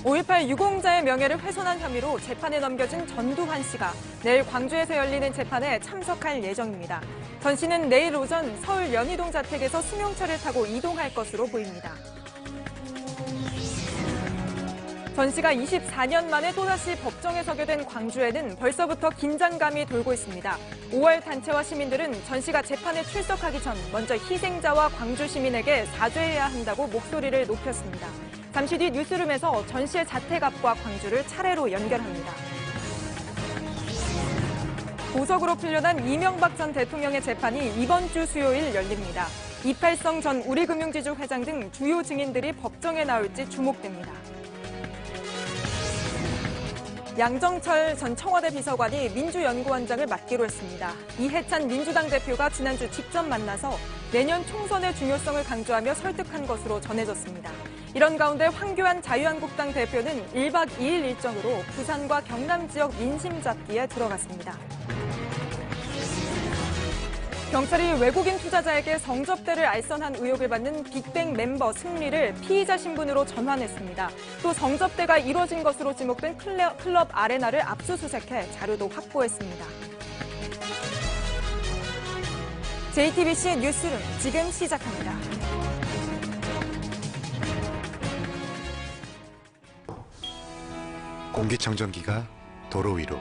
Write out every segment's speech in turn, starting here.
5.18 유공자의 명예를 훼손한 혐의로 재판에 넘겨진 전두환 씨가 내일 광주에서 열리는 재판에 참석할 예정입니다. 전 씨는 내일 오전 서울 연희동 자택에서 승용차를 타고 이동할 것으로 보입니다. 전 씨가 24년 만에 또다시 법정에 서게 된 광주에는 벌써부터 긴장감이 돌고 있습니다. 5월 단체와 시민들은 전 씨가 재판에 출석하기 전 먼저 희생자와 광주 시민에게 사죄해야 한다고 목소리를 높였습니다. 잠시 뒤 뉴스룸에서 전 씨의 자택 앞과 광주를 차례로 연결합니다. 보석으로 풀려난 이명박 전 대통령의 재판이 이번 주 수요일 열립니다. 이팔성 전 우리금융지주 회장 등 주요 증인들이 법정에 나올지 주목됩니다. 양정철 전 청와대 비서관이 민주연구원장을 맡기로 했습니다. 이해찬 민주당 대표가 지난주 직접 만나서 내년 총선의 중요성을 강조하며 설득한 것으로 전해졌습니다. 이런 가운데 황교안 자유한국당 대표는 1박 2일 일정으로 부산과 경남 지역 민심 잡기에 들어갔습니다. 경찰이 외국인 투자자에게 성접대를 알선한 의혹을 받는 빅뱅 멤버 승리를 피의자 신분으로 전환했습니다. 또 성접대가 이뤄진 것으로 지목된 클럽 아레나를 압수수색해 자료도 확보했습니다. JTBC 뉴스룸 지금 시작합니다. 공기청정기가 도로 위로.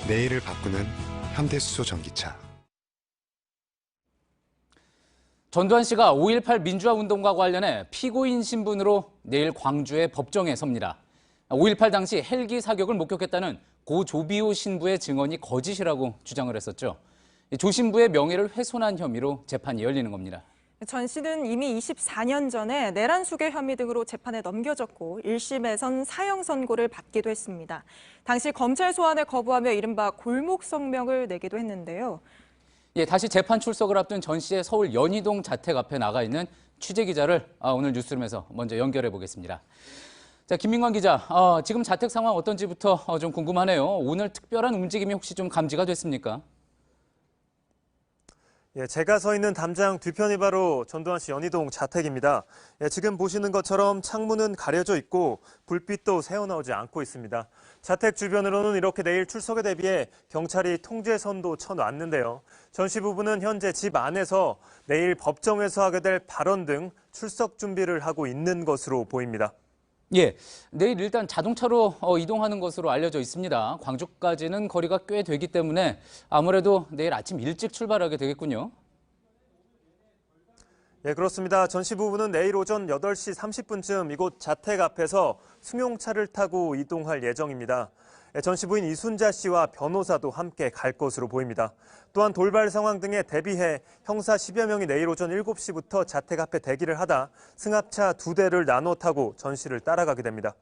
내일을 바꾸는 현대수소 전기차. 전두환 씨가 5.18 민주화 운동과 관련해 피고인 신분으로 내일 광주의 법정에 섭니다. 5.18 당시 헬기 사격을 목격했다는 고 조비오 신부의 증언이 거짓이라고 주장을 했었죠. 조 신부의 명예를 훼손한 혐의로 재판이 열리는 겁니다. 전 씨는 이미 24년 전에 내란 수괴 혐의 등으로 재판에 넘겨졌고 1심에선 사형 선고를 받기도 했습니다. 당시 검찰 소환을 거부하며 이른바 골목 성명을 내기도 했는데요. 예, 다시 재판 출석을 앞둔 전 씨의 서울 연희동 자택 앞에 나가 있는 취재 기자를 오늘 뉴스룸에서 먼저 연결해 보겠습니다. 자, 김민관 기자, 지금 자택 상황 어떤지부터 좀 궁금하네요. 오늘 특별한 움직임이 혹시 좀 감지가 됐습니까? 예, 제가 서 있는 담장 뒤편이 바로 전두환 씨 연희동 자택입니다. 예, 지금 보시는 것처럼 창문은 가려져 있고 불빛도 새어나오지 않고 있습니다. 자택 주변으로는 이렇게 내일 출석에 대비해 경찰이 통제선도 쳐놨는데요. 전 씨 부부는 현재 집 안에서 내일 법정에서 하게 될 발언 등 출석 준비를 하고 있는 것으로 보입니다. 예, 내일 일단 자동차로 이동하는 것으로 알려져 있습니다. 광주까지는 거리가 꽤 되기 때문에 아무래도 내일 아침 일찍 출발하게 되겠군요. 예, 그렇습니다. 전 씨 부부는 내일 오전 8시 30분쯤 이곳 자택 앞에서 승용차를 타고 이동할 예정입니다. 전 씨 부인 이순자 씨와 변호사도 함께 갈 것으로 보입니다. 또한 돌발 상황 등에 대비해 형사 10여 명이 내일 오전 7시부터 자택 앞에 대기를 하다 승합차 2대를 나눠 타고 전 씨를 따라가게 됩니다.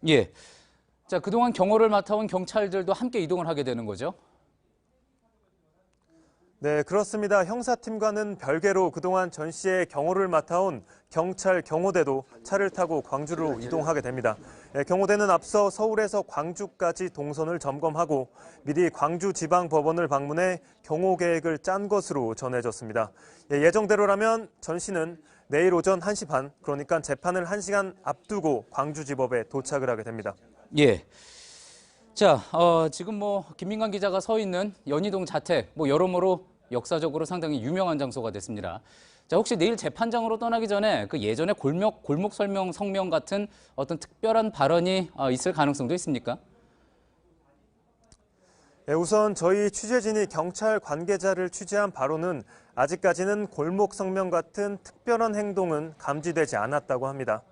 예, 자, 그동안 경호를 맡아온 경찰들도 함께 이동을 하게 되는 거죠? 네, 그렇습니다. 형사팀과는 별개로 그동안 전 씨의 경호를 맡아온 경찰 경호대도 차를 타고 광주로 이동하게 됩니다. 경호대는 앞서 서울에서 광주까지 동선을 점검하고 미리 광주지방법원을 방문해 경호 계획을 짠 것으로 전해졌습니다. 예정대로라면 전 씨는 내일 오전 1시 반, 그러니까 재판을 1시간 앞두고 광주지법에 도착을 하게 됩니다. 예. 자, 지금 김민관 기자가 서 있는 연희동 자택, 여러모로 역사적으로 상당히 유명한 장소가 됐습니다. 자, 혹시 내일 재판장으로 떠나기 전에 그 예전에 골목 성명 같은 어떤 특별한 발언이 있을 가능성도 있습니까? 네, 우선 저희 취재진이 경찰 관계자를 취재한 바로는 아직까지는 골목 성명 같은 특별한 행동은 감지되지 않았다고 합니다.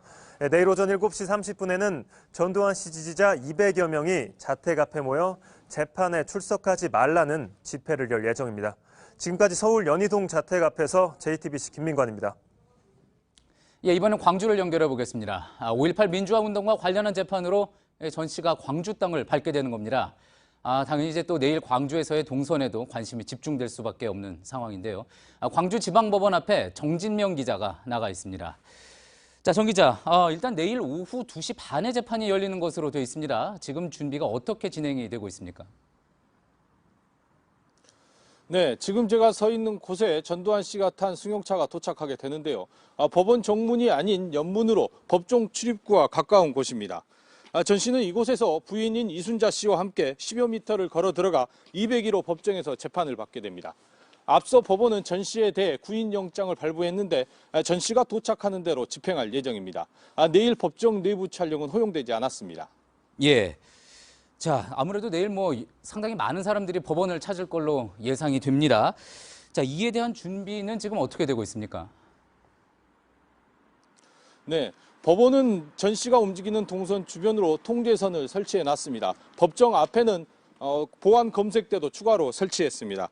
내일 오전 7시 30분에는 전두환 씨 지지자 200여 명이 자택 앞에 모여 재판에 출석하지 말라는 집회를 열 예정입니다. 지금까지 서울 연희동 자택 앞에서 JTBC 김민관입니다. 예, 이번엔 광주를 연결해 보겠습니다. 5.18 민주화 운동과 관련한 재판으로 전 씨가 광주 땅을 밟게 되는 겁니다. 당연히 이제 또 내일 광주에서의 동선에도 관심이 집중될 수밖에 없는 상황인데요. 광주지방법원 앞에 정진명 기자가 나가 있습니다. 자, 정 기자, 일단 내일 오후 2시 반에 재판이 열리는 것으로 되어 있습니다. 지금 준비가 어떻게 진행이 되고 있습니까? 네, 지금 제가 서 있는 곳에 전두환 씨가 탄 승용차가 도착하게 되는데요. 법원 정문이 아닌 옆문으로 법정 출입구와 가까운 곳입니다. 전 씨는 이곳에서 부인인 이순자 씨와 함께 10여 미터를 걸어 들어가 201호 법정에서 재판을 받게 됩니다. 앞서 법원은 전 씨에 대해 구인영장을 발부했는데 전 씨가 도착하는 대로 집행할 예정입니다. 내일 법정 내부 촬영은 허용되지 않았습니다. 예. 자, 아무래도 내일 상당히 많은 사람들이 법원을 찾을 걸로 예상이 됩니다. 자, 이에 대한 준비는 지금 어떻게 되고 있습니까? 네, 법원은 전 씨가 움직이는 동선 주변으로 통제선을 설치해 놨습니다. 법정 앞에는 보안 검색대도 추가로 설치했습니다.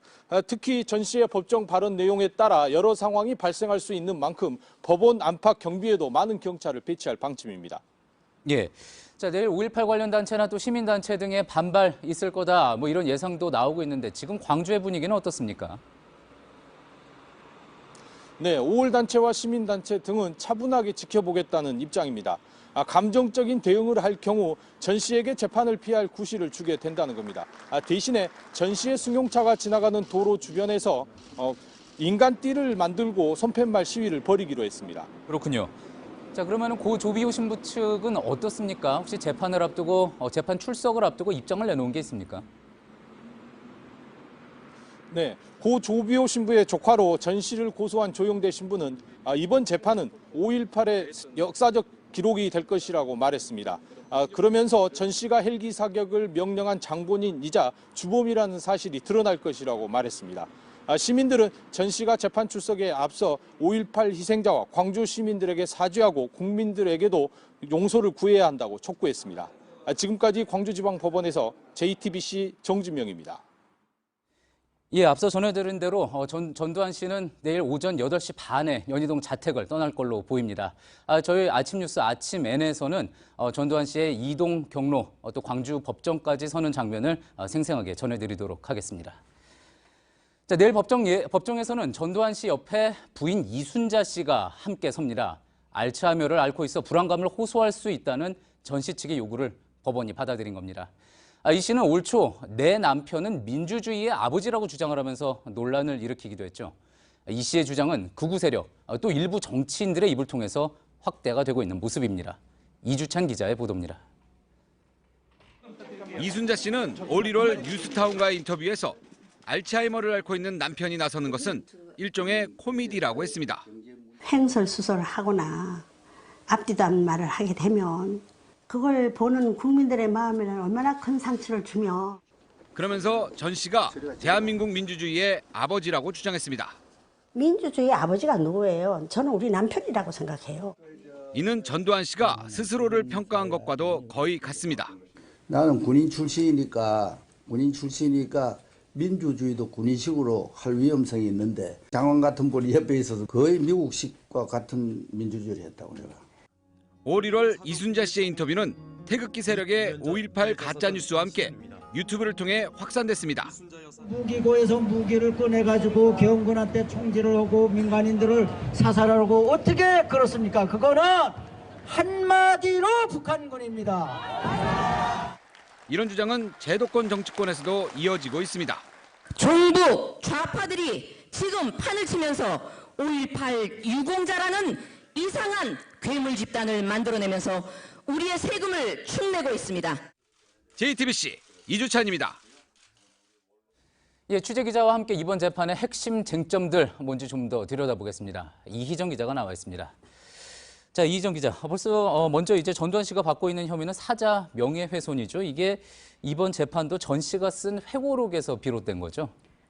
특히 전 씨의 법정 발언 내용에 따라 여러 상황이 발생할 수 있는 만큼 법원 안팎 경비에도 많은 경찰을 배치할 방침입니다. 예. 자, 내일 5.18 관련 단체나 또 시민단체 등의 반발 있을 거다, 이런 예상도 나오고 있는데 지금 광주의 분위기는 어떻습니까? 네, 5.18 단체와 시민단체 등은 차분하게 지켜보겠다는 입장입니다. 감정적인 대응을 할 경우 전 씨에게 재판을 피할 구실을 주게 된다는 겁니다. 대신에 전 씨의 승용차가 지나가는 도로 주변에서 인간띠를 만들고 손팻말 시위를 벌이기로 했습니다. 그렇군요. 자, 그러면 고 조비오 신부 측은 어떻습니까? 혹시 재판을 앞두고 재판 출석을 앞두고 입장을 내놓은 게 있습니까? 네, 고 조비오 신부의 조카로 전 씨를 고소한 조영대 신부는 이번 재판은 5.18의 역사적 기록이 될 것이라고 말했습니다. 그러면서 전 씨가 헬기 사격을 명령한 장본인이자 주범이라는 사실이 드러날 것이라고 말했습니다. 시민들은 전 씨가 재판 출석에 앞서 5.18 희생자와 광주 시민들에게 사죄하고 국민들에게도 용서를 구해야 한다고 촉구했습니다. 지금까지 광주지방법원에서 JTBC 정진명입니다. 예, 앞서 전해드린 대로 전두환 씨는 내일 오전 8시 반에 연희동 자택을 떠날 걸로 보입니다. 저희 아침 뉴스 아침 N에서는 전두환 씨의 이동 경로, 또 광주 법정까지 서는 장면을 생생하게 전해드리도록 하겠습니다. 자, 내일 법정에서는 전두환 씨 옆에 부인 이순자 씨가 함께 섭니다. 알츠하이머를 앓고 있어 불안감을 호소할 수 있다는 전 씨 측의 요구를 법원이 받아들인 겁니다. 이 씨는 올 초 내 남편은 민주주의의 아버지라고 주장을 하면서 논란을 일으키기도 했죠. 이 씨의 주장은 극우 세력, 또 일부 정치인들의 입을 통해서 확대가 되고 있는 모습입니다. 이주찬 기자의 보도입니다. 이순자 씨는 올 1월 뉴스타운과의 인터뷰에서 알츠하이머를 앓고 있는 남편이 나서는 것은 일종의 코미디라고 했습니다. 횡설수설을 하거나 앞뒤도 않는 말을 하게 되면 그걸 보는 국민들의 마음에는 얼마나 큰 상처를 주며 그러면서 전 씨가 대한민국 민주주의의 아버지라고 주장했습니다. 민주주의 아버지가 누구예요? 저는 우리 남편이라고 생각해요. 이는 전두환 씨가 스스로를 평가한 것과도 거의 같습니다. 나는 군인 출신이니까 민주주의도 군인식으로 할 위험성이 있는데 장관 같은 분이 옆에 있어서 거의 미국식과 같은 민주주의를 했다고 내가. 올 1월 이순자 씨의 인터뷰는 태극기 세력의 5.18 가짜뉴스와 함께 유튜브를 통해 확산됐습니다. 무기고에서 무기를 꺼내가지고 경군한테 총질을 하고 민간인들을 사살하고 어떻게 그렇습니까? 그거는 한마디로 북한군입니다. 이런 주장은 제도권 정치권에서도 이어지고 있습니다. 정부 좌파들이 지금 판을 치면서 5.18 유공자라는 이상한 괴물 집단을 만들어내면서 우리의 세금을 축내고 있습니다. JTBC 이주찬입니다. 예, 취재기자와 함께 이번 재판의 핵심 쟁점들 뭔지 좀 더 들여다보겠습니다. 이희정 기자가 나와 있습니다. 자, 이희정 기자, 벌써 먼저 이제 전두환 씨가 받고 있는 혐의는 사자 명예훼손이죠. 이게 이번 재판도 전 씨가 쓴 회고록에서 비롯된 거죠.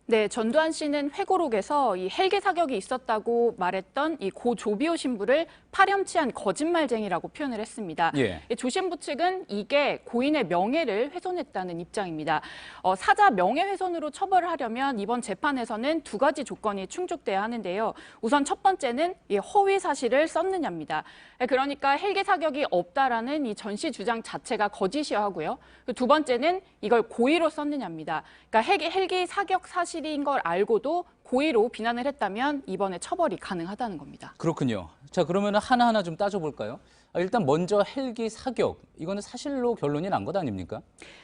네, 전두환 씨는 회고록에서 이 헬기 사격이 있었다고 말했던 이 고 조비오 신부를 파렴치한 거짓말쟁이라고 표현을 했습니다. 예. 조 신부 측은 이게 고인의 명예를 훼손했다는 입장입니다. 사자 명예훼손으로 처벌을 하려면 이번 재판에서는 두 가지 조건이 충족돼야 하는데요. 우선 첫 번째는 이 허위 사실을 썼느냐입니다. 그러니까 헬기 사격이 없다라는 이 전 씨 주장 자체가 거짓이어야 하고요. 두 번째는 이걸 고의로 썼느냐입니다. 그러니까 헬기 사격 사실인 걸 알고도 고의로 비난을 했다면 이번에 처벌이 가능하다는 겁니다. 그렇군요. 자, 그러면 하나하나 좀 따져볼까요? 일단 먼저 헬기 사격, 이거는 사실로 결론이 난 것 아닙니까?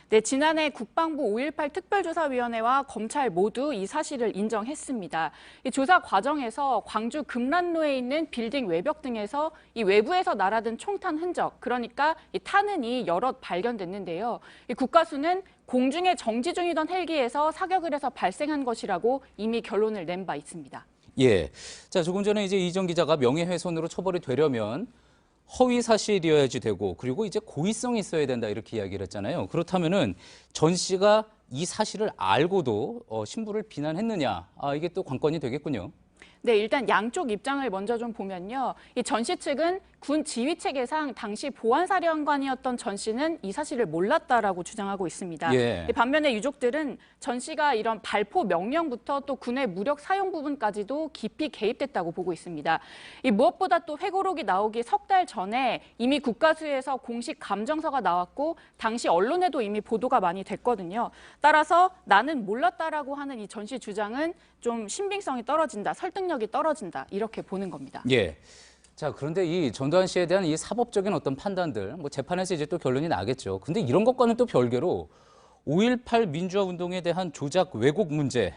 네, 지난해 국방부 5.18 특별조사위원회와 검찰 모두 이 사실을 인정했습니다. 이 조사 과정에서 광주 금란로에 있는 빌딩 외벽 등에서 이 외부에서 날아든 총탄 흔적, 그러니까 이 탄흔이 여럿 발견됐는데요. 이 국가수는 공중에 정지 중이던 헬기에서 사격을 해서 발생한 것이라고 이미 결론을 낸 바 있습니다. 예. 자, 조금 전에 이제 이정 기자가 명예훼손으로 처벌이 되려면 허위 사실이어야지 되고, 그리고 이제 고의성이 있어야 된다, 이렇게 이야기를 했잖아요. 그렇다면은 전 씨가 이 사실을 알고도 신부를 비난했느냐, 이게 또 관건이 되겠군요. 네, 일단 양쪽 입장을 먼저 좀 보면요. 이 전 씨 측은 군 지휘 체계상 당시 보안사령관이었던 전 씨는 이 사실을 몰랐다라고 주장하고 있습니다. 예. 반면에 유족들은 전 씨가 이런 발포 명령부터 또 군의 무력 사용 부분까지도 깊이 개입됐다고 보고 있습니다. 이 무엇보다 또 회고록이 나오기 석 달 전에 이미 국가수에서 공식 감정서가 나왔고 당시 언론에도 이미 보도가 많이 됐거든요. 따라서 나는 몰랐다라고 하는 이 전 씨 주장은 좀 신빙성이 떨어진다, 설득력이 떨어진다, 이렇게 보는 겁니다. 예. 자, 그런데 이 전두환 씨에 대한 이 사법적인 어떤 판단들, 뭐 재판에서 이제 또 결론이 나겠죠. 근데 이런 것과는 또 별개로 5.18 민주화 운동에 대한 조작 왜곡 문제,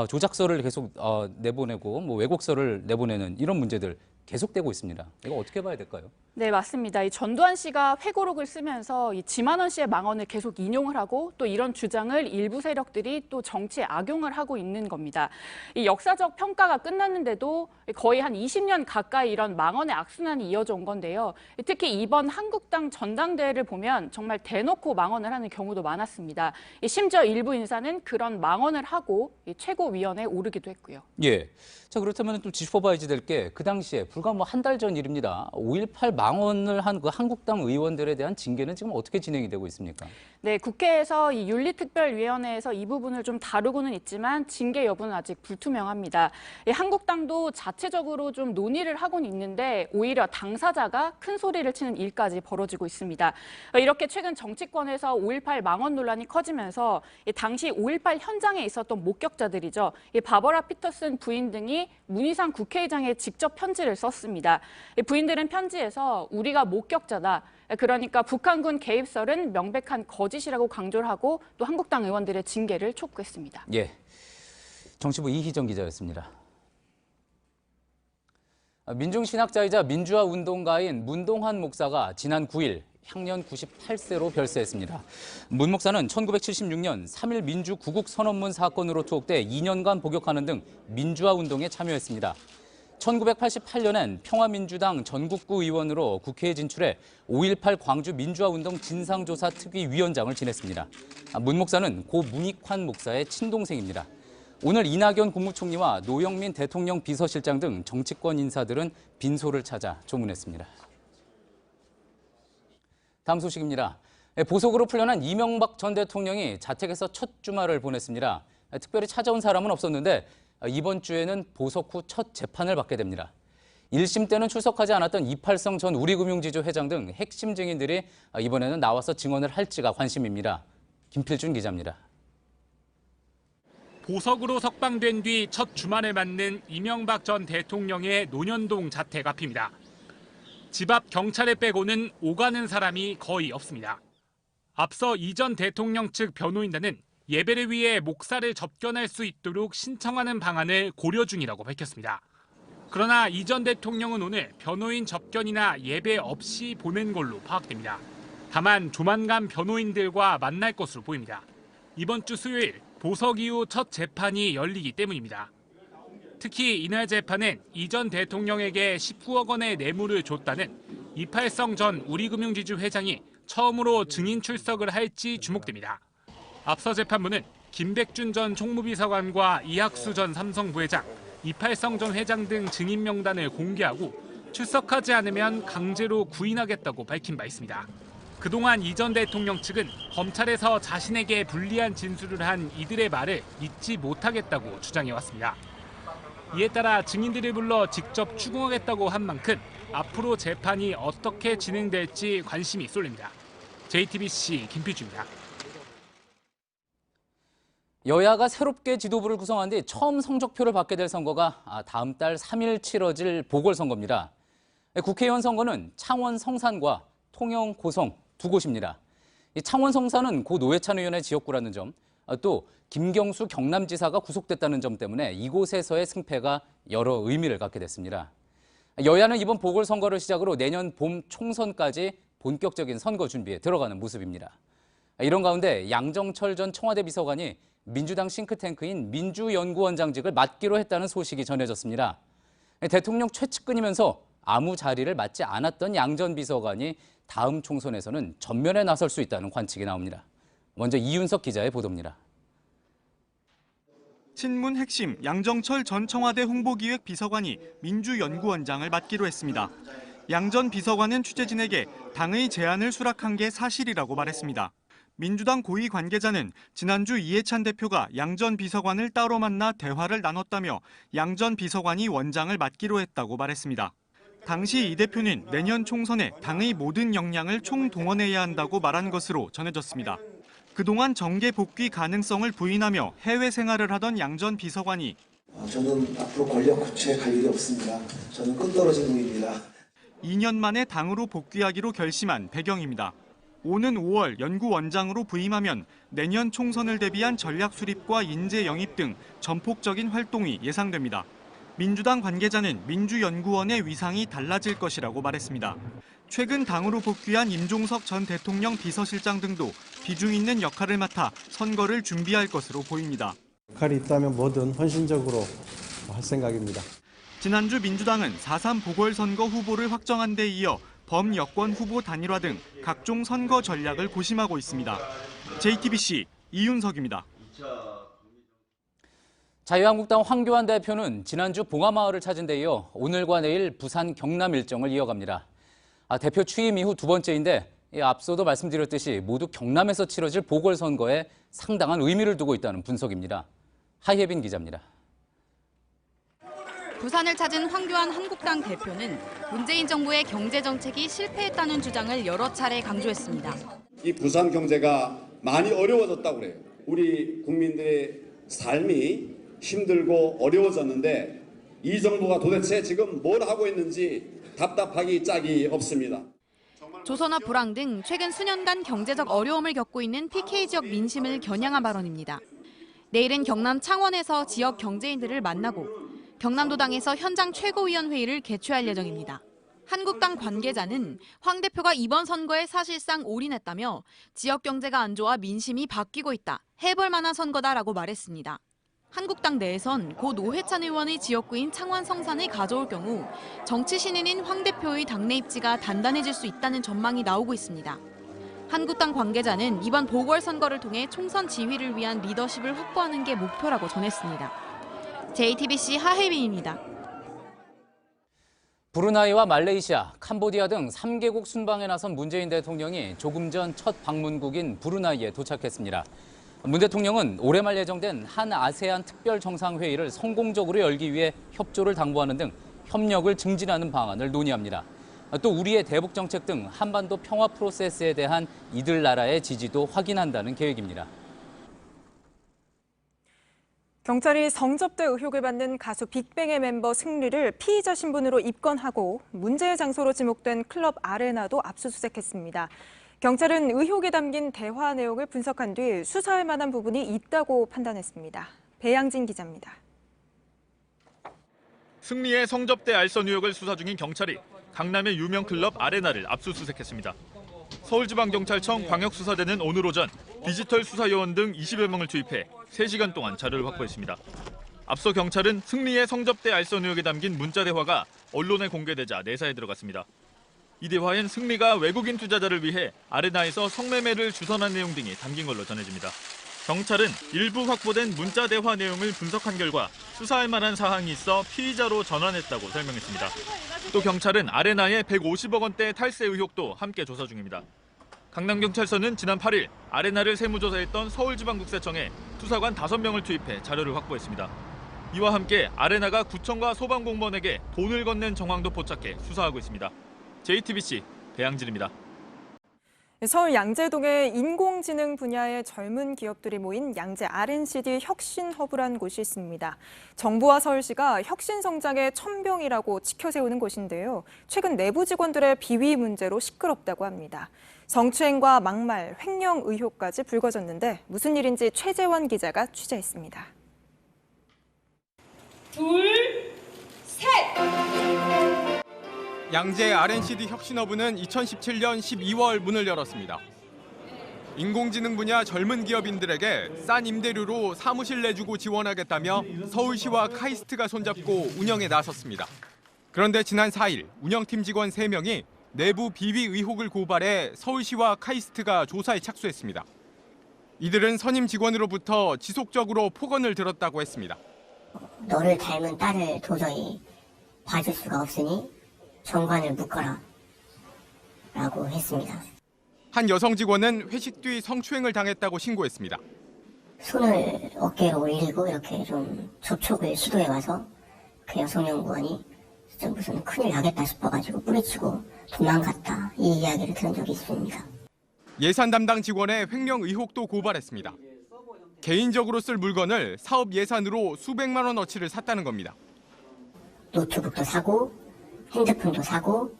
조작서를 계속 내보내고 뭐 왜곡서를 내보내는 이런 문제들 계속되고 있습니다. 이거 어떻게 봐야 될까요? 네, 맞습니다. 이 전두환 씨가 회고록을 쓰면서 이 지만원 씨의 망언을 계속 인용을 하고 또 이런 주장을 일부 세력들이 또 정치에 악용을 하고 있는 겁니다. 이 역사적 평가가 끝났는데도 거의 한 20년 가까이 이런 망언의 악순환이 이어져 온 건데요. 특히 이번 한국당 전당대회를 보면 정말 대놓고 망언을 하는 경우도 많았습니다. 심지어 일부 인사는 그런 망언을 하고 최고위원회에 오르기도 했고요. 예. 자, 그렇다면 또 짚어봐야지 될 게 그 당시에 불과 뭐 한 달 전 일입니다. 5.18 망언을 한 그 한국당 의원들에 대한 징계는 지금 어떻게 진행이 되고 있습니까? 네, 국회에서 이 윤리특별위원회에서 이 부분을 좀 다루고는 있지만 징계 여부는 아직 불투명합니다. 한국당도 자체적으로 좀 논의를 하고는 있는데 오히려 당사자가 큰 소리를 치는 일까지 벌어지고 있습니다. 이렇게 최근 정치권에서 5.18 망언 논란이 커지면서 당시 5.18 현장에 있었던 목격자들이죠. 바버라 피터슨 부인 등이 문희상 국회의장에 직접 편지를 썼습니다. 부인들은 편지에서 우리가 목격자다. 그러니까 북한군 개입설은 명백한 거짓이라고 강조를 하고 또 한국당 의원들의 징계를 촉구했습니다. 예, 정치부 이희정 기자였습니다. 민중신학자이자 민주화 운동가인 문동환 목사가 지난 9일 향년 98세로 별세했습니다. 문 목사는 1976년 3.1 민주 구국 선언문 사건으로 투옥돼 2년간 복역하는 등 민주화 운동에 참여했습니다. 1988년엔 평화민주당 전국구 의원으로 국회에 진출해 5.18 광주 민주화운동 진상조사 특위위원장을 지냈습니다. 문 목사는 고 문익환 목사의 친동생입니다. 오늘 이낙연 국무총리와 노영민 대통령 비서실장 등 정치권 인사들은 빈소를 찾아 조문했습니다. 다음 소식입니다. 보석으로 풀려난 이명박 전 대통령이 자택에서 첫 주말을 보냈습니다. 특별히 찾아온 사람은 없었는데 이번 주에는 보석 후 첫 재판을 받게 됩니다. 1심 때는 출석하지 않았던 이팔성 전 우리금융지주 회장 등 핵심 증인들이 이번에는 나와서 증언을 할지가 관심입니다. 김필준 기자입니다. 보석으로 석방된 뒤 첫 주말을 맞는 이명박 전 대통령의 논현동 자택 앞입니다. 집 앞 경찰에 빼고는 오가는 사람이 거의 없습니다. 앞서 이 전 대통령 측 변호인단은 예배를 위해 목사를 접견할 수 있도록 신청하는 방안을 고려 중이라고 밝혔습니다. 그러나 이 전 대통령은 오늘 변호인 접견이나 예배 없이 보낸 걸로 파악됩니다. 다만 조만간 변호인들과 만날 것으로 보입니다. 이번 주 수요일 보석 이후 첫 재판이 열리기 때문입니다. 특히 이날 재판은 이 전 대통령에게 19억 원의 뇌물을 줬다는 이팔성 전 우리금융지주 회장이 처음으로 증인 출석을 할지 주목됩니다. 앞서 재판부는 김백준 전 총무비서관과 이학수 전 삼성 부회장, 이팔성 전 회장 등 증인 명단을 공개하고 출석하지 않으면 강제로 구인하겠다고 밝힌 바 있습니다. 그동안 이 전 대통령 측은 검찰에서 자신에게 불리한 진술을 한 이들의 말을 믿지 못하겠다고 주장해왔습니다. 이에 따라 증인들을 불러 직접 추궁하겠다고 한 만큼 앞으로 재판이 어떻게 진행될지 관심이 쏠립니다. JTBC 김필주입니다. 여야가 새롭게 지도부를 구성한 뒤 처음 성적표를 받게 될 선거가 다음 달 3일 치러질 보궐선거입니다. 국회의원 선거는 창원 성산과 통영 고성 두 곳입니다. 창원 성산은 고 노회찬 의원의 지역구라는 점, 또 김경수 경남지사가 구속됐다는 점 때문에 이곳에서의 승패가 여러 의미를 갖게 됐습니다. 여야는 이번 보궐선거를 시작으로 내년 봄 총선까지 본격적인 선거 준비에 들어가는 모습입니다. 이런 가운데 양정철 전 청와대 비서관이 민주당 싱크탱크인 민주연구원장직을 맡기로 했다는 소식이 전해졌습니다. 대통령 최측근이면서 아무 자리를 맡지 않았던 양 전 비서관이 다음 총선에서는 전면에 나설 수 있다는 관측이 나옵니다. 먼저 이윤석 기자의 보도입니다. 친문 핵심 양정철 전 청와대 홍보기획 비서관이 민주연구원장을 맡기로 했습니다. 양 전 비서관은 취재진에게 당의 제안을 수락한 게 사실이라고 말했습니다. 민주당 고위 관계자는 지난주 이해찬 대표가 양 전 비서관을 따로 만나 대화를 나눴다며 양 전 비서관이 원장을 맡기로 했다고 말했습니다. 당시 이 대표는 내년 총선에 당의 모든 역량을 총동원해야 한다고 말한 것으로 전해졌습니다. 그동안 정계 복귀 가능성을 부인하며 해외 생활을 하던 양 전 비서관이 저는 앞으로 권력 구체할 일이 없습니다. 저는 끝떨어진 분입니다. 2년 만에 당으로 복귀하기로 결심한 배경입니다. 오는 5월 연구원장으로 부임하면 내년 총선을 대비한 전략 수립과 인재 영입 등 전폭적인 활동이 예상됩니다. 민주당 관계자는 민주연구원의 위상이 달라질 것이라고 말했습니다. 최근 당으로 복귀한 임종석 전 대통령 비서실장 등도 비중 있는 역할을 맡아 선거를 준비할 것으로 보입니다. 역할이 있다면 뭐든 헌신적으로 할 생각입니다. 지난주 민주당은 4.3 보궐선거 후보를 확정한 데 이어 범여권 후보 단일화 등 각종 선거 전략을 고심하고 있습니다. JTBC 이윤석입니다. 자유한국당 황교안 대표는 지난주 봉하마을을 찾은 데 이어 오늘과 내일 부산 경남 일정을 이어갑니다. 대표 취임 이후 두 번째인데 앞서도 말씀드렸듯이 모두 경남에서 치러질 보궐선거에 상당한 의미를 두고 있다는 분석입니다. 하예빈 기자입니다. 부산을 찾은 황교안 한국당 대표는 문재인 정부의 경제정책이 실패했다는 주장을 여러 차례 강조했습니다. 이 부산 경제가 많이 어려워졌다고 그래요. 우리 국민들의 삶이 힘들고 어려워졌는데 이 정부가 도대체 지금 뭘 하고 있는지 답답하기 짝이 없습니다. 조선업 불황 등 최근 수년간 경제적 어려움을 겪고 있는 PK 지역 민심을 겨냥한 발언입니다. 내일은 경남 창원에서 지역 경제인들을 만나고 경남도당에서 현장 최고위원회의를 개최할 예정입니다. 한국당 관계자는 황 대표가 이번 선거에 사실상 올인했다며 지역 경제가 안 좋아 민심이 바뀌고 있다, 해볼 만한 선거다라고 말했습니다. 한국당 내에선 고 노회찬 의원의 지역구인 창원 성산을 가져올 경우 정치 신인인 황 대표의 당내 입지가 단단해질 수 있다는 전망이 나오고 있습니다. 한국당 관계자는 이번 보궐선거를 통해 총선 지휘를 위한 리더십을 확보하는 게 목표라고 전했습니다. JTBC 하혜빈입니다. 브루나이와 말레이시아, 캄보디아 등 3개국 순방에 나선 문재인 대통령이 조금 전 첫 방문국인 브루나이에 도착했습니다. 문 대통령은 올해 말 예정된 한 아세안 특별 정상회의를 성공적으로 열기 위해 협조를 당부하는 등 협력을 증진하는 방안을 논의합니다. 또 우리의 대북 정책 등 한반도 평화 프로세스에 대한 이들 나라의 지지도 확인한다는 계획입니다. 경찰이 성접대 의혹을 받는 가수 빅뱅의 멤버 승리를 피의자 신분으로 입건하고 문제의 장소로 지목된 클럽 아레나도 압수수색했습니다. 경찰은 의혹에 담긴 대화 내용을 분석한 뒤 수사할 만한 부분이 있다고 판단했습니다. 배양진 기자입니다. 승리의 성접대 알선 의혹을 수사 중인 경찰이 강남의 유명 클럽 아레나를 압수수색했습니다. 서울지방경찰청 광역수사대는 오늘 오전 디지털 수사요원 등 20여 명을 투입해 3시간 동안 자료를 확보했습니다. 앞서 경찰은 승리의 성접대 알선 의혹에 담긴 문자 대화가 언론에 공개되자 내사에 들어갔습니다. 이 대화엔 승리가 외국인 투자자를 위해 아레나에서 성매매를 주선한 내용 등이 담긴 걸로 전해집니다. 경찰은 일부 확보된 문자 대화 내용을 분석한 결과 수사할 만한 사항이 있어 피의자로 전환했다고 설명했습니다. 또 경찰은 아레나의 150억 원대 탈세 의혹도 함께 조사 중입니다. 강남경찰서는 지난 8일 아레나를 세무조사했던 서울지방국세청에 수사관 5명을 투입해 자료를 확보했습니다. 이와 함께 아레나가 구청과 소방공무원에게 돈을 건넨 정황도 포착해 수사하고 있습니다. JTBC 배양진입니다. 서울 양재동에 인공지능 분야의 젊은 기업들이 모인 양재 R&CD 혁신허브란 곳이 있습니다. 정부와 서울시가 혁신 성장의 천병이라고 지켜세우는 곳인데요. 최근 내부 직원들의 비위 문제로 시끄럽다고 합니다. 성추행과 막말, 횡령 의혹까지 불거졌는데 무슨 일인지 최재원 기자가 취재했습니다. 둘, 셋! 양재 R&CD 혁신허브는 2017년 12월 문을 열었습니다. 인공지능 분야 젊은 기업인들에게 싼 임대료로 사무실 내주고 지원하겠다며 서울시와 카이스트가 손잡고 운영에 나섰습니다. 그런데 지난 4일 운영팀 직원 3명이 내부 비위 의혹을 고발해 서울시와 카이스트가 조사에 착수했습니다. 이들은 선임 직원으로부터 지속적으로 폭언을 들었다고 했습니다. 너를 닮은 딸을 도저히 봐줄 수가 없으니 정관을 묶어라 라고 했습니다. 한 여성 직원은 회식 뒤 성추행을 당했다고 신고했습니다. 손을 어깨로 올리고 이렇게 좀 접촉을 시도해와서 그 여성 연구원이 진짜 무슨 큰일 나겠다 싶어가지고 뿌리치고 도망갔다, 이 이야기를 들은 적이 있습니다. 예산 담당 직원의 횡령 의혹도 고발했습니다. 개인적으로 쓸 물건을 사업 예산으로 수백만 원어치를 샀다는 겁니다. 노트북도 사고 핸드폰도 사고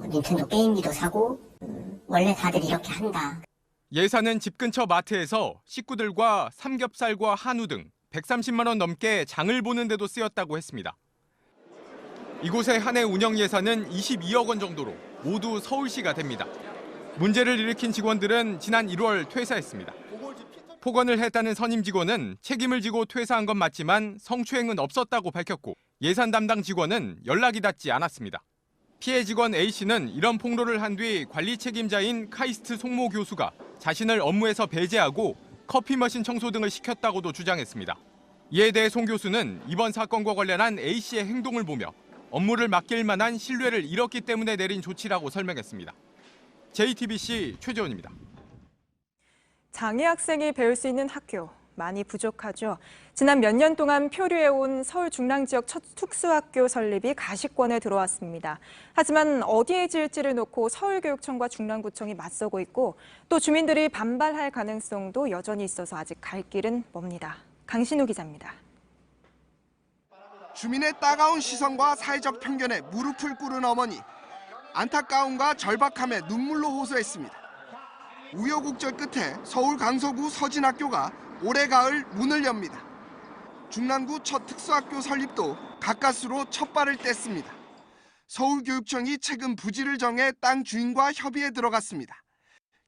닌텐도 게임기도 사고 원래 다들 이렇게 한다. 예산은 집 근처 마트에서 식구들과 삼겹살과 한우 등 130만 원 넘게 장을 보는 데도 쓰였다고 했습니다. 이곳의 한 해 운영 예산은 22억 원 정도로 모두 서울시가 됩니다. 문제를 일으킨 직원들은 지난 1월 퇴사했습니다. 폭언을 했다는 선임 직원은 책임을 지고 퇴사한 건 맞지만 성추행은 없었다고 밝혔고 예산 담당 직원은 연락이 닿지 않았습니다. 피해 직원 A씨는 이런 폭로를 한 뒤 관리 책임자인 카이스트 송모 교수가 자신을 업무에서 배제하고 커피 머신 청소 등을 시켰다고도 주장했습니다. 이에 대해 송 교수는 이번 사건과 관련한 A씨의 행동을 보며 업무를 맡길 만한 신뢰를 잃었기 때문에 내린 조치라고 설명했습니다. JTBC 최재원입니다. 장애 학생이 배울 수 있는 학교 많이 부족하죠. 지난 몇 년 동안 표류해온 서울 중랑 지역 첫 특수학교 설립이 가시권에 들어왔습니다. 하지만 어디에 지을지를 놓고 서울교육청과 중랑구청이 맞서고 있고 또 주민들이 반발할 가능성도 여전히 있어서 아직 갈 길은 멉니다. 강신우 기자입니다. 주민의 따가운 시선과 사회적 편견에 무릎을 꿇은 어머니. 안타까움과 절박함에 눈물로 호소했습니다. 우여곡절 끝에 서울 강서구 서진학교가 올해 가을 문을 엽니다. 중랑구 첫 특수학교 설립도 가까스로 첫 발을 뗐습니다. 서울교육청이 최근 부지를 정해 땅 주인과 협의에 들어갔습니다.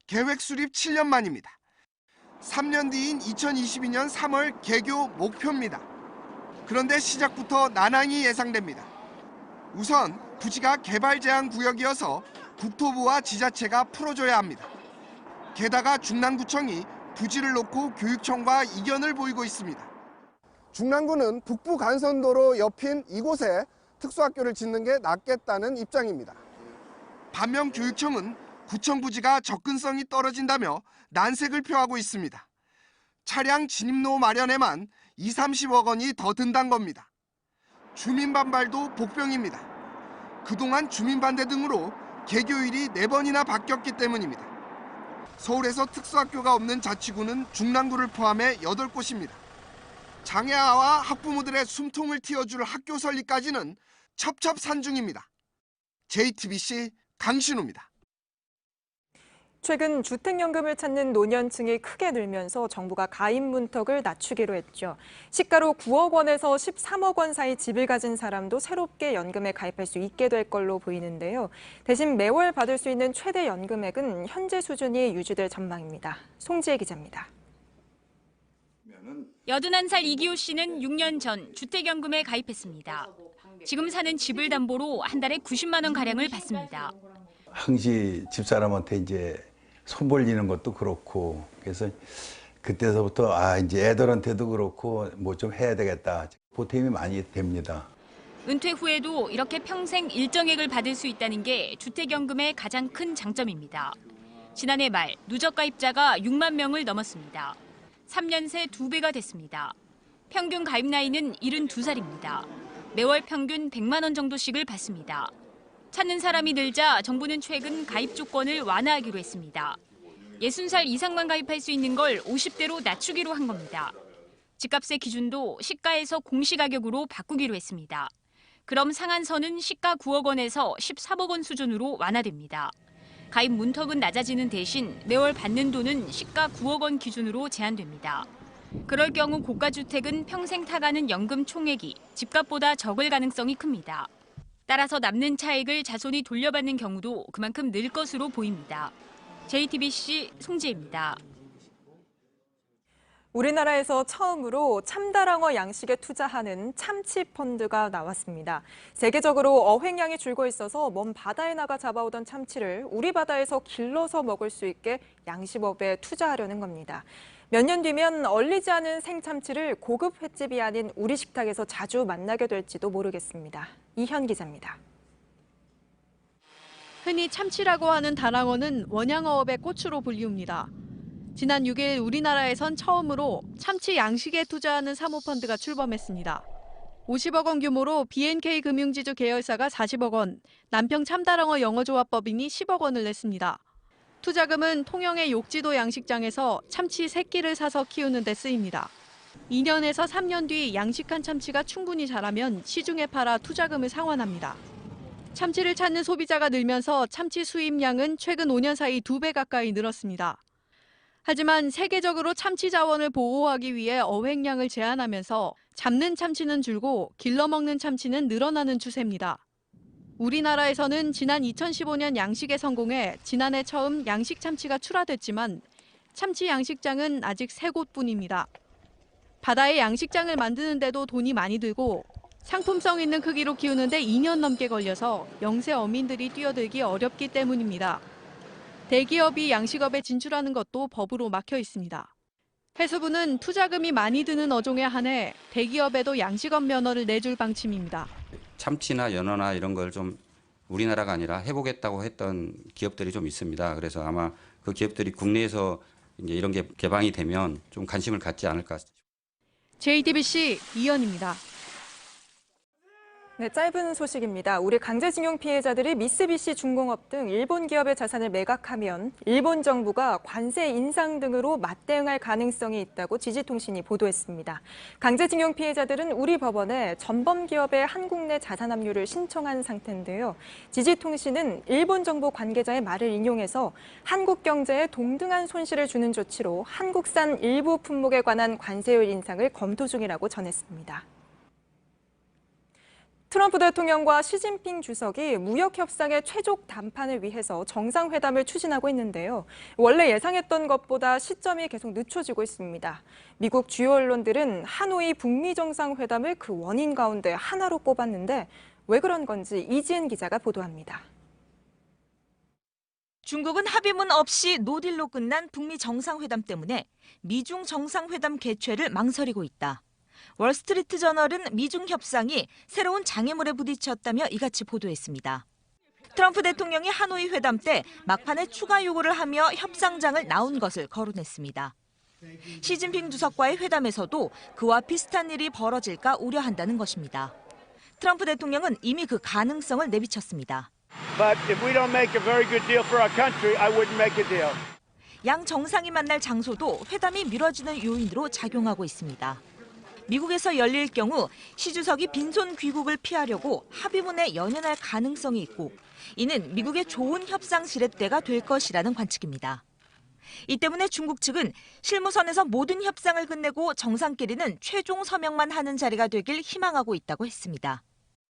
계획 수립 7년 만입니다. 3년 뒤인 2022년 3월 개교 목표입니다. 그런데 시작부터 난항이 예상됩니다. 우선 부지가 개발 제한 구역이어서 국토부와 지자체가 풀어줘야 합니다. 게다가 중랑구청이 부지를 놓고 교육청과 이견을 보이고 있습니다. 중랑구는 북부 간선도로 옆인 이곳에 특수학교를 짓는 게 낫겠다는 입장입니다. 반면 교육청은 구청 부지가 접근성이 떨어진다며 난색을 표하고 있습니다. 차량 진입로 마련에만 20-30억 원이 더 든다는 겁니다. 주민 반발도 복병입니다. 그동안 주민 반대 등으로 개교일이 4번이나 바뀌었기 때문입니다. 서울에서 특수학교가 없는 자치구는 중랑구를 포함해 8곳입니다. 장애아와 학부모들의 숨통을 틔워줄 학교 설립까지는 첩첩산중입니다. JTBC 강신우입니다. 최근 주택연금을 찾는 노년층이 크게 늘면서 정부가 가입 문턱을 낮추기로 했죠. 시가로 9억 원에서 13억 원 사이 집을 가진 사람도 새롭게 연금에 가입할 수 있게 될 걸로 보이는데요. 대신 매월 받을 수 있는 최대 연금액은 현재 수준이 유지될 전망입니다. 송지혜 기자입니다. 81살 이기호 씨는 6년 전 주택연금에 가입했습니다. 지금 사는 집을 담보로 한 달에 90만 원 가량을 받습니다. 항시 집사람한테 이제 손 벌리는 것도 그렇고 그래서 그때서부터 이제 애들한테도 그렇고 뭐 좀 해야 되겠다. 보탬이 많이 됩니다. 은퇴 후에도 이렇게 평생 일정액을 받을 수 있다는 게 주택연금의 가장 큰 장점입니다. 지난해 말 누적 가입자가 6만 명을 넘었습니다. 3년 새 2배가 됐습니다. 평균 가입 나이는 72살입니다. 매월 평균 100만 원 정도씩을 받습니다. 찾는 사람이 늘자 정부는 최근 가입 조건을 완화하기로 했습니다. 60살 이상만 가입할 수 있는 걸 50대로 낮추기로 한 겁니다. 집값의 기준도 시가에서 공시가격으로 바꾸기로 했습니다. 그럼 상한선은 시가 9억 원에서 13억 원 수준으로 완화됩니다. 가입 문턱은 낮아지는 대신 매월 받는 돈은 시가 9억 원 기준으로 제한됩니다. 그럴 경우 고가주택은 평생 타가는 연금 총액이 집값보다 적을 가능성이 큽니다. 따라서 남는 차익을 자손이 돌려받는 경우도 그만큼 늘 것으로 보입니다. JTBC 송지혜입니다. 우리나라에서 처음으로 참다랑어 양식에 투자하는 참치 펀드가 나왔습니다. 세계적으로 어획량이 줄고 있어서 먼 바다에 나가 잡아오던 참치를 우리 바다에서 길러서 먹을 수 있게 양식업에 투자하려는 겁니다. 몇 년 뒤면 얼리지 않은 생참치를 고급 횟집이 아닌 우리 식탁에서 자주 만나게 될지도 모르겠습니다. 이현 기자입니다. 흔히 참치라고 하는 다랑어는 원양어업의 꽃으로 불리웁니다. 지난 6일 우리나라에선 처음으로 참치 양식에 투자하는 사모펀드가 출범했습니다. 50억 원 규모로 B&K 금융지주 계열사가 40억 원, 남평 참다랑어 영어조합법인이 10억 원을 냈습니다. 투자금은 통영의 욕지도 양식장에서 참치 새끼를 사서 키우는 데 쓰입니다. 2년에서 3년 뒤 양식한 참치가 충분히 자라면 시중에 팔아 투자금을 상환합니다. 참치를 찾는 소비자가 늘면서 참치 수입량은 최근 5년 사이 2배 가까이 늘었습니다. 하지만 세계적으로 참치 자원을 보호하기 위해 어획량을 제한하면서 잡는 참치는 줄고 길러먹는 참치는 늘어나는 추세입니다. 우리나라에서는 지난 2015년 양식에 성공해 지난해 처음 양식 참치가 출하됐지만 참치 양식장은 아직 3곳뿐입니다. 바다에 양식장을 만드는데도 돈이 많이 들고 상품성 있는 크기로 키우는데 2년 넘게 걸려서 영세 어민들이 뛰어들기 어렵기 때문입니다. 대기업이 양식업에 진출하는 것도 법으로 막혀 있습니다. 해수부는 투자금이 많이 드는 어종에 한해 대기업에도 양식업 면허를 내줄 방침입니다. 참치나 연어나 이런 걸 좀 우리나라가 아니라 해보겠다고 했던 기업들이 좀 있습니다. 그래서 아마 그 기업들이 국내에서 이제 이런 게 개방이 되면 좀 관심을 갖지 않을까. JTBC 이현입니다. 네, 짧은 소식입니다. 우리 강제징용 피해자들이 미쓰비시 중공업 등 일본 기업의 자산을 매각하면 일본 정부가 관세 인상 등으로 맞대응할 가능성이 있다고 지지통신이 보도했습니다. 강제징용 피해자들은 우리 법원에 전범 기업의 한국 내 자산 압류를 신청한 상태인데요. 지지통신은 일본 정부 관계자의 말을 인용해서 한국 경제에 동등한 손실을 주는 조치로 한국산 일부 품목에 관한 관세율 인상을 검토 중이라고 전했습니다. 트럼프 대통령과 시진핑 주석이 무역 협상의 최종 담판을 위해서 정상회담을 추진하고 있는데요. 원래 예상했던 것보다 시점이 계속 늦춰지고 있습니다. 미국 주요 언론들은 하노이 북미 정상회담을 그 원인 가운데 하나로 꼽았는데 왜 그런 건지 이지은 기자가 보도합니다. 중국은 합의문 없이 노딜로 끝난 북미 정상회담 때문에 미중 정상회담 개최를 망설이고 있다. 월스트리트 저널은 미중 협상이 새로운 장애물에 부딪혔다며 이같이 보도했습니다. 트럼프 대통령이 하노이 회담 때 막판에 추가 요구를 하며 협상장을 나온 것을 거론했습니다. 시진핑 주석과의 회담에서도 그와 비슷한 일이 벌어질까 우려한다는 것입니다. 트럼프 대통령은 이미 그 가능성을 내비쳤습니다. 양 정상이 만날 장소도 회담이 미뤄지는 요인으로 작용하고 있습니다. 미국에서 열릴 경우 시 주석이 빈손 귀국을 피하려고 합의문에 연연할 가능성이 있고 이는 미국의 좋은 협상 지렛대가 될 것이라는 관측입니다. 이 때문에 중국 측은 실무선에서 모든 협상을 끝내고 정상끼리는 최종 서명만 하는 자리가 되길 희망하고 있다고 했습니다.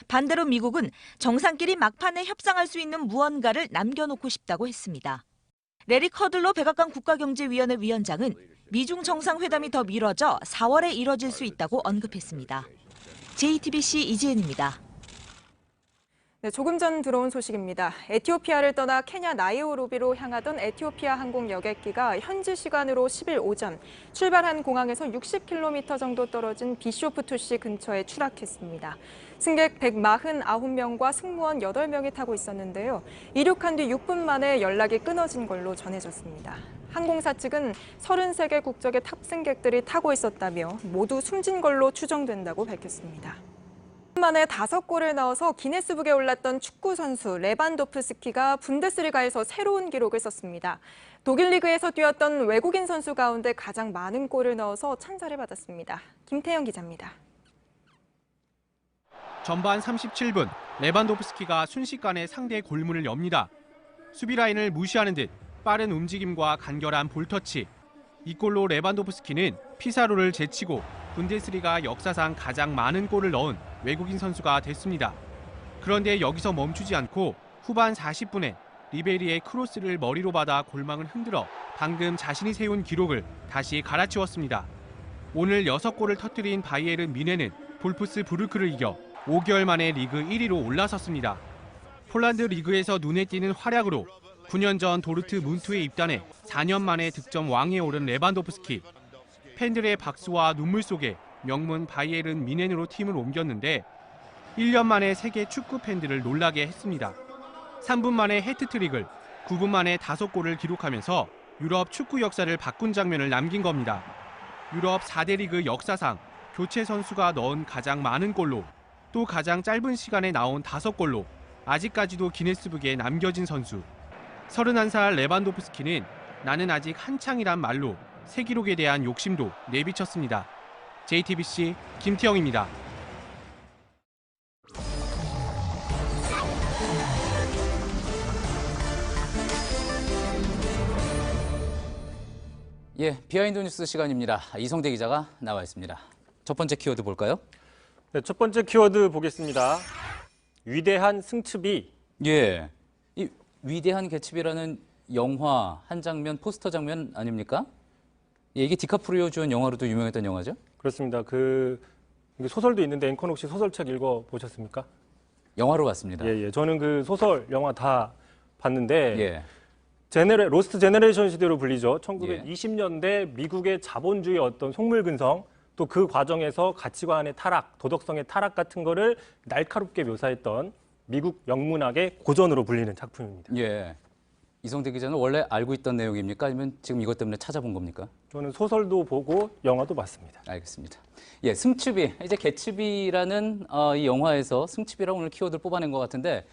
반대로 미국은 정상끼리 막판에 협상할 수 있는 무언가를 남겨놓고 싶다고 했습니다. 레리 커들로 백악관 국가경제위원회 위원장은 미중 정상회담이 더 미뤄져 4월에 이뤄질 수 있다고 언급했습니다. JTBC 이지은입니다. 네, 조금 전 들어온 소식입니다. 에티오피아를 떠나 케냐 나이로비로 향하던 에티오피아 항공 여객기가 현지 시간으로 10일 오전 출발한 공항에서 60km 정도 떨어진 비쇼프투시 근처에 추락했습니다. 승객 149명과 승무원 8명이 타고 있었는데요. 이륙한 뒤 6분 만에 연락이 끊어진 걸로 전해졌습니다. 항공사 측은 33개 국적의 탑승객들이 타고 있었다며 모두 숨진 걸로 추정된다고 밝혔습니다. 만에 5골을 넣어서 기네스북에 올랐던 축구 선수 레반도프스키가 분데스리가에서 새로운 기록을 썼습니다. 독일 리그에서 뛰었던 외국인 선수 가운데 가장 많은 골을 넣어서 찬사를 받았습니다. 김태영 기자입니다. 전반 37분 레반도프스키가 순식간에 상대의 골문을 엽니다. 수비 라인을 무시하는 듯 빠른 움직임과 간결한 볼터치. 이 골로 레반도프스키는 피사로를 제치고 분데스리가 역사상 가장 많은 골을 넣은 외국인 선수가 됐습니다. 그런데 여기서 멈추지 않고 후반 40분에 리베리의 크로스를 머리로 받아 골망을 흔들어 방금 자신이 세운 기록을 다시 갈아치웠습니다. 오늘 6골을 터뜨린 바이에른 뮌헨은 볼프스부르크를 이겨 5개월 만에 리그 1위로 올라섰습니다. 폴란드 리그에서 눈에 띄는 활약으로 9년 전 도르트 문트에 입단해 4년 만에 득점 왕에 오른 레반도프스키. 팬들의 박수와 눈물 속에 명문 바이에른 뮌헨으로 팀을 옮겼는데 1년 만에 세계 축구 팬들을 놀라게 했습니다. 3분 만에 해트트릭을, 9분 만에 5골을 기록하면서 유럽 축구 역사를 바꾼 장면을 남긴 겁니다. 유럽 4대 리그 역사상 교체 선수가 넣은 가장 많은 골로 또 가장 짧은 시간에 나온 5골로 아직까지도 기네스북에 남겨진 선수. 31살 레반도프스키는 나는 아직 한창이란 말로 새 기록에 대한 욕심도 내비쳤습니다. JTBC 김태영입니다. 예, 비하인드 뉴스 시간입니다. 이성대 기자가 나와 있습니다. 첫 번째 키워드 볼까요? 네, 첫 번째 키워드 보겠습니다. 위대한 승츠비. 예, 이 위대한 개츠비라는 영화 한 장면, 포스터 장면 아닙니까? 예, 이게 디카프리오 주연 영화로도 유명했던 영화죠? 그렇습니다. 그 소설도 있는데 앵커는 혹시 소설책 읽어보셨습니까? 영화로 봤습니다. 예, 저는 그 소설 영화 다 봤는데 예. 로스트 제너레이션 시대로 불리죠. 1920년대 미국의 자본주의 어떤 속물근성, 또 그 과정에서 가치관의 타락, 도덕성의 타락 같은 거를 날카롭게 묘사했던 미국 영문학의 고전으로 불리는 작품입니다. 예. 이성대 기자는 원래 알고 있던 내용입니까? 아니면 지금 이것 때문에 찾아본 겁니까? 저는 소설도 보고 영화도 봤습니다. 알겠습니다. 예, 승츠비, 이제 개츠비라는 이 영화에서 승츠비라고 오늘 키워드를 뽑아낸 것 같은데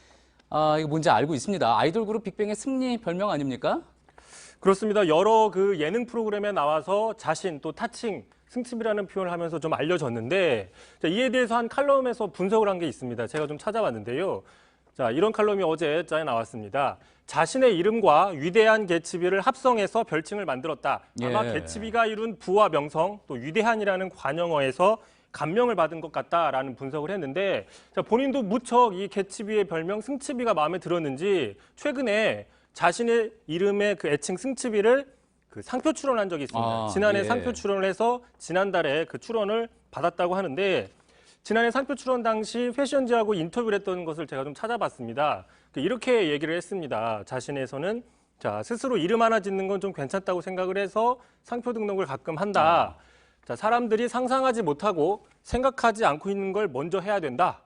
이거 뭔지 알고 있습니다. 아이돌 그룹 빅뱅의 승리 별명 아닙니까? 그렇습니다. 여러 그 예능 프로그램에 나와서 자신 또 타칭, 승츠비라는 표현을 하면서 좀 알려졌는데 이에 대해서 한 칼럼에서 분석을 한 게 있습니다. 제가 좀 찾아봤는데요. 자, 이런 칼럼이 어제자에 나왔습니다. 자신의 이름과 위대한 개츠비를 합성해서 별칭을 만들었다. 아마 예. 개츠비가 이룬 부와 명성, 또 위대한이라는 관용어에서 감명을 받은 것 같다라는 분석을 했는데 자, 본인도 무척 이 개츠비의 별명 승츠비가 마음에 들었는지 최근에 자신의 이름의 그 애칭 승츠비를 그 상표 출원한 적이 있습니다. 지난해 예. 상표 출원을 해서 지난달에 그 출원을 받았다고 하는데 지난해 상표 출원 당시 패션지하고 인터뷰를 했던 것을 제가 좀 찾아봤습니다. 이렇게 얘기를 했습니다. 자신에서는 자, 스스로 이름 하나 짓는 건 좀 괜찮다고 생각을 해서 상표 등록을 가끔 한다. 자, 사람들이 상상하지 못하고 생각하지 않고 있는 걸 먼저 해야 된다.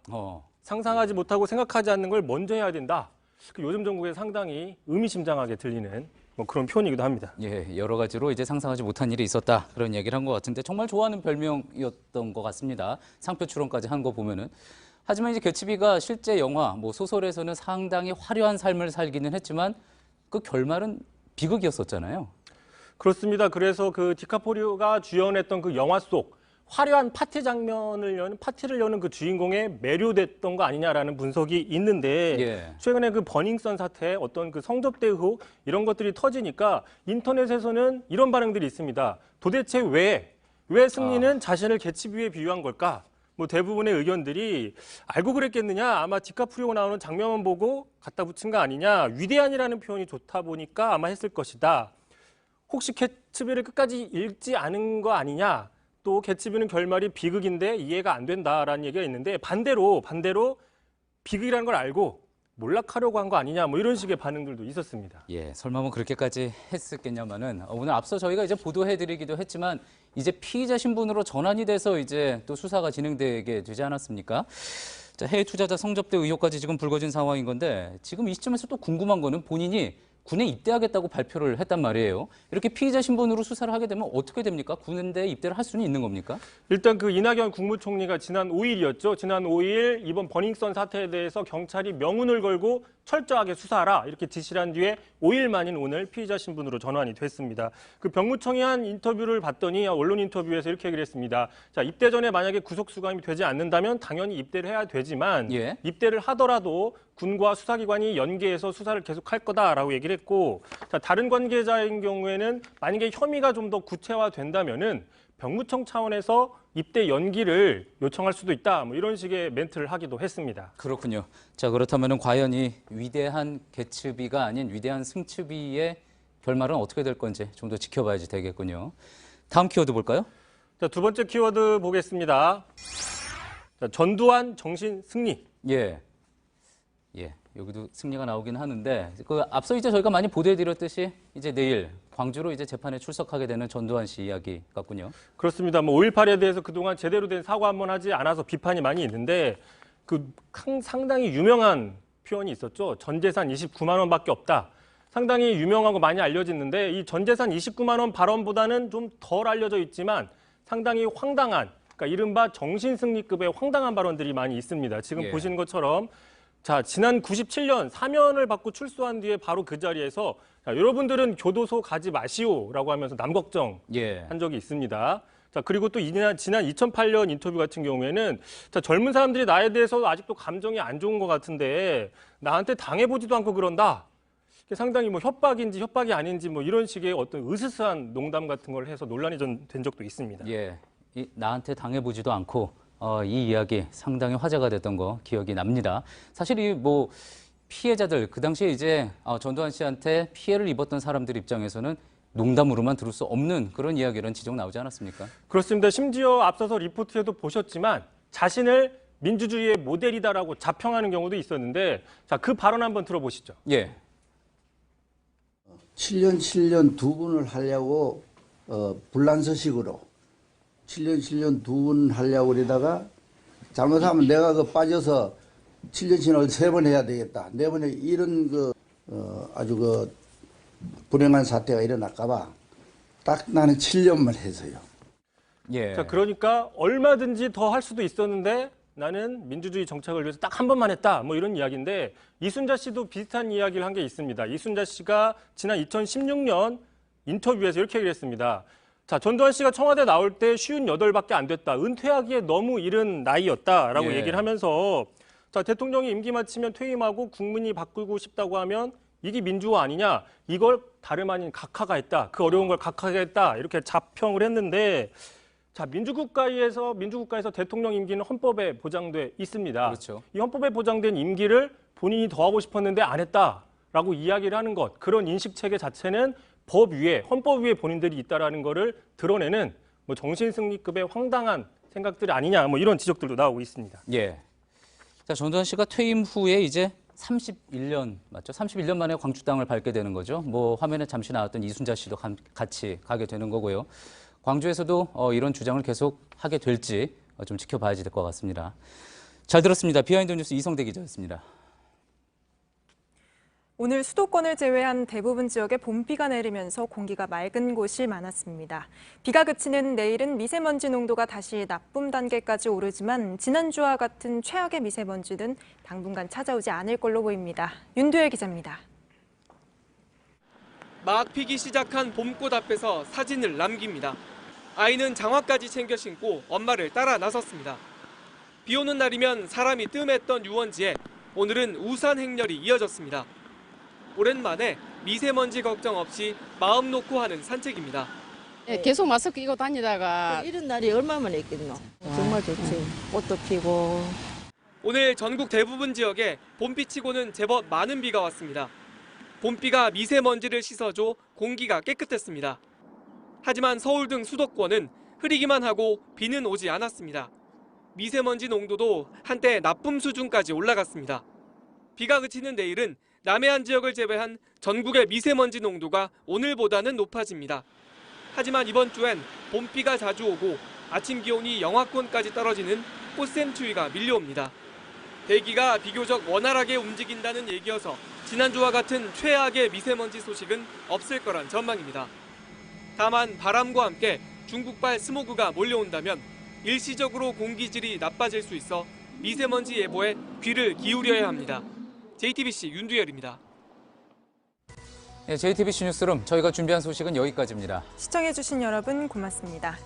상상하지 못하고 생각하지 않는 걸 먼저 해야 된다. 요즘 정국에 상당히 의미심장하게 들리는 뭐 그런 표현이기도 합니다. 예, 여러 가지로 이제 상상하지 못한 일이 있었다. 그런 얘기를 한 것 같은데 정말 좋아하는 별명이었던 것 같습니다. 상표 출원까지 한 거 보면은. 하지만 이제 개츠비가 실제 영화, 뭐 소설에서는 상당히 화려한 삶을 살기는 했지만 그 결말은 비극이었었잖아요. 그렇습니다. 그래서 그 디카프리오가 주연했던 그 영화 속 화려한 파티를 여는 그 주인공에 매료됐던 거 아니냐라는 분석이 있는데 예. 최근에 그 버닝썬 사태, 어떤 그 성접대 의혹 이런 것들이 터지니까 인터넷에서는 이런 반응들이 있습니다. 도대체 왜 승리는 자신을 개츠비에 비유한 걸까? 뭐 대부분의 의견들이 알고 그랬겠느냐? 아마 디카프리오 나오는 장면만 보고 갖다 붙인 거 아니냐? 위대한이라는 표현이 좋다 보니까 아마 했을 것이다. 혹시 개츠비를 끝까지 읽지 않은 거 아니냐? 또 개츠비는 결말이 비극인데 이해가 안 된다라는 얘기가 있는데 반대로 비극이라는 걸 알고 몰락하려고 한 거 아니냐 뭐 이런 식의 반응들도 있었습니다. 예, 설마 뭐 그렇게까지 했었겠냐마는 오늘 앞서 저희가 이제 보도해드리기도 했지만 이제 피의자 신분으로 전환이 돼서 이제 또 수사가 진행되게 되지 않았습니까? 자, 해외 투자자 성접대 의혹까지 지금 불거진 상황인 건데 지금 이 시점에서 또 궁금한 거는 본인이 군에 입대하겠다고 발표를 했단 말이에요. 이렇게 피의자 신분으로 수사를 하게 되면 어떻게 됩니까? 군대 입대를 할 수는 있는 겁니까? 일단 그 이낙연 국무총리가 지난 5일이었죠. 지난 5일 이번 버닝썬 사태에 대해서 경찰이 명운을 걸고 철저하게 수사하라 이렇게 지시를 한 뒤에 5일 만인 오늘 피의자 신분으로 전환이 됐습니다. 그 병무청이 한 인터뷰를 봤더니 언론 인터뷰에서 이렇게 얘기를 했습니다. 자, 입대 전에 만약에 구속 수감이 되지 않는다면 당연히 입대를 해야 되지만 입대를 하더라도 군과 수사기관이 연계해서 수사를 계속할 거다라고 얘기를 했고, 자, 다른 관계자인 경우에는 만약에 혐의가 좀 더 구체화된다면은 병무청 차원에서 입대 연기를 요청할 수도 있다. 뭐 이런 식의 멘트를 하기도 했습니다. 그렇군요. 자, 그렇다면 과연 이 위대한 개츠비가 아닌 위대한 승츠비의 결말은 어떻게 될 건지 좀 더 지켜봐야지 되겠군요. 다음 키워드 볼까요? 자, 두 번째 키워드 보겠습니다. 자, 전두환 정신 승리. 예, 여기도 승리가 나오긴 하는데 그 앞서 이제 저희가 많이 보도해드렸듯이 이제 내일 광주로 이제 재판에 출석하게 되는 전두환 씨 이야기 같군요. 그렇습니다. 뭐 5.18에 대해서 그동안 제대로 된 사과 한번 하지 않아서 비판이 많이 있는데 그 상당히 유명한 표현이 있었죠. 전 재산 29만 원밖에 없다. 상당히 유명하고 많이 알려졌는데 이 전 재산 29만 원 발언보다는 좀 덜 알려져 있지만 상당히 황당한, 그러니까 이른바 정신승리급의 황당한 발언들이 많이 있습니다. 지금 보시는 것처럼 자, 지난 97년 사면을 받고 출소한 뒤에 바로 그 자리에서 자, 여러분들은 교도소 가지 마시오라고 하면서 남 걱정 한 적이 있습니다. 자, 그리고 또 지난 2008년 인터뷰 같은 경우에는 자, 젊은 사람들이 나에 대해서 아직도 감정이 안 좋은 것 같은데 나한테 당해보지도 않고 그런다. 상당히 뭐 협박인지 협박이 아닌지 뭐 이런 식의 어떤 으스스한 농담 같은 걸 해서 논란이 된 적도 있습니다. 나한테 당해보지도 않고 이 이야기 상당히 화제가 됐던 거 기억이 납니다. 사실 이 뭐 피해자들 그 당시에 이제 전두환 씨한테 피해를 입었던 사람들 입장에서는 농담으로만 들을 수 없는 그런 이야기는 지적 나오지 않았습니까? 그렇습니다. 심지어 앞서서 리포트에도 보셨지만 자신을 민주주의의 모델이다라고 자평하는 경우도 있었는데 자, 그 발언 한번 들어보시죠. 7년 두 분을 하려고 불란서식으로 7년 두 분 하려고 그러다가 잘못하면 내가 그 빠져서 7년을 3번 해야 되겠다. 4번에 이런 아주 그 불행한 사태가 일어날까봐 딱 나는 7년만 해서요. 자, 그러니까 얼마든지 더 할 수도 있었는데 나는 민주주의 정착을 위해서 딱 한 번만 했다. 뭐 이런 이야기인데 이순자 씨도 비슷한 이야기를 한 게 있습니다. 이순자 씨가 지난 2016년 인터뷰에서 이렇게 얘기를 했습니다. 자, 전두환 씨가 청와대 나올 때 58밖에 안 됐다. 은퇴하기에 너무 이른 나이였다라고 얘기를 하면서 자, 대통령이 임기 마치면 퇴임하고 국민이 바꾸고 싶다고 하면 이게 민주화 아니냐. 이걸 다름 아닌 각하가 했다. 그 어려운 걸 각하가 했다. 이렇게 자평을 했는데 자, 민주국가에서 대통령 임기는 헌법에 보장돼 있습니다. 그렇죠. 이 헌법에 보장된 임기를 본인이 더 하고 싶었는데 안 했다라고 이야기를 하는 것. 그런 인식 체계 자체는 법 위에, 헌법 위에 본인들이 있다라는 거를 드러내는 뭐 정신승리급의 황당한 생각들이 아니냐, 뭐 이런 지적들도 나오고 있습니다. 자, 전두환 씨가 퇴임 후에 이제 31년 맞죠? 31년 만에 광주 땅을 밟게 되는 거죠. 뭐 화면에 잠시 나왔던 이순자 씨도 같이 가게 되는 거고요. 광주에서도 이런 주장을 계속 하게 될지 좀 지켜봐야지 될 것 같습니다. 잘 들었습니다. 비하인드 뉴스 이성대 기자였습니다. 오늘 수도권을 제외한 대부분 지역에 봄비가 내리면서 공기가 맑은 곳이 많았습니다. 비가 그치는 내일은 미세먼지 농도가 다시 나쁨 단계까지 오르지만 지난주와 같은 최악의 미세먼지는 당분간 찾아오지 않을 걸로 보입니다. 윤두열 기자입니다. 막 피기 시작한 봄꽃 앞에서 사진을 남깁니다. 아이는 장화까지 챙겨 신고 엄마를 따라 나섰습니다. 비 오는 날이면 사람이 뜸했던 유원지에 오늘은 우산 행렬이 이어졌습니다. 오랜만에 미세먼지 걱정 없이 마음 놓고 하는 산책입니다. 계속 마스크 끼고 다니다가 이런 날이 얼마만에 있겠노. 정말 좋지. 꽃도 피고. 오늘 전국 대부분 지역에 봄비치고는 제법 많은 비가 왔습니다. 봄비가 미세먼지를 씻어줘 공기가 깨끗했습니다. 하지만 서울 등 수도권은 흐리기만 하고 비는 오지 않았습니다. 미세먼지 농도도 한때 나쁨 수준까지 올라갔습니다. 비가 그치는 내일은 남해안 지역을 제외한 전국의 미세먼지 농도가 오늘보다는 높아집니다. 하지만 이번 주엔 봄비가 자주 오고 아침 기온이 영하권까지 떨어지는 꽃샘추위가 밀려옵니다. 대기가 비교적 원활하게 움직인다는 얘기여서 지난주와 같은 최악의 미세먼지 소식은 없을 거란 전망입니다. 다만 바람과 함께 중국발 스모그가 몰려온다면 일시적으로 공기질이 나빠질 수 있어 미세먼지 예보에 귀를 기울여야 합니다. JTBC 윤두열입니다. JTBC 뉴스룸 저희가 준비한 소식은 여기까지입니다. 시청해주신 여러분 고맙습니다.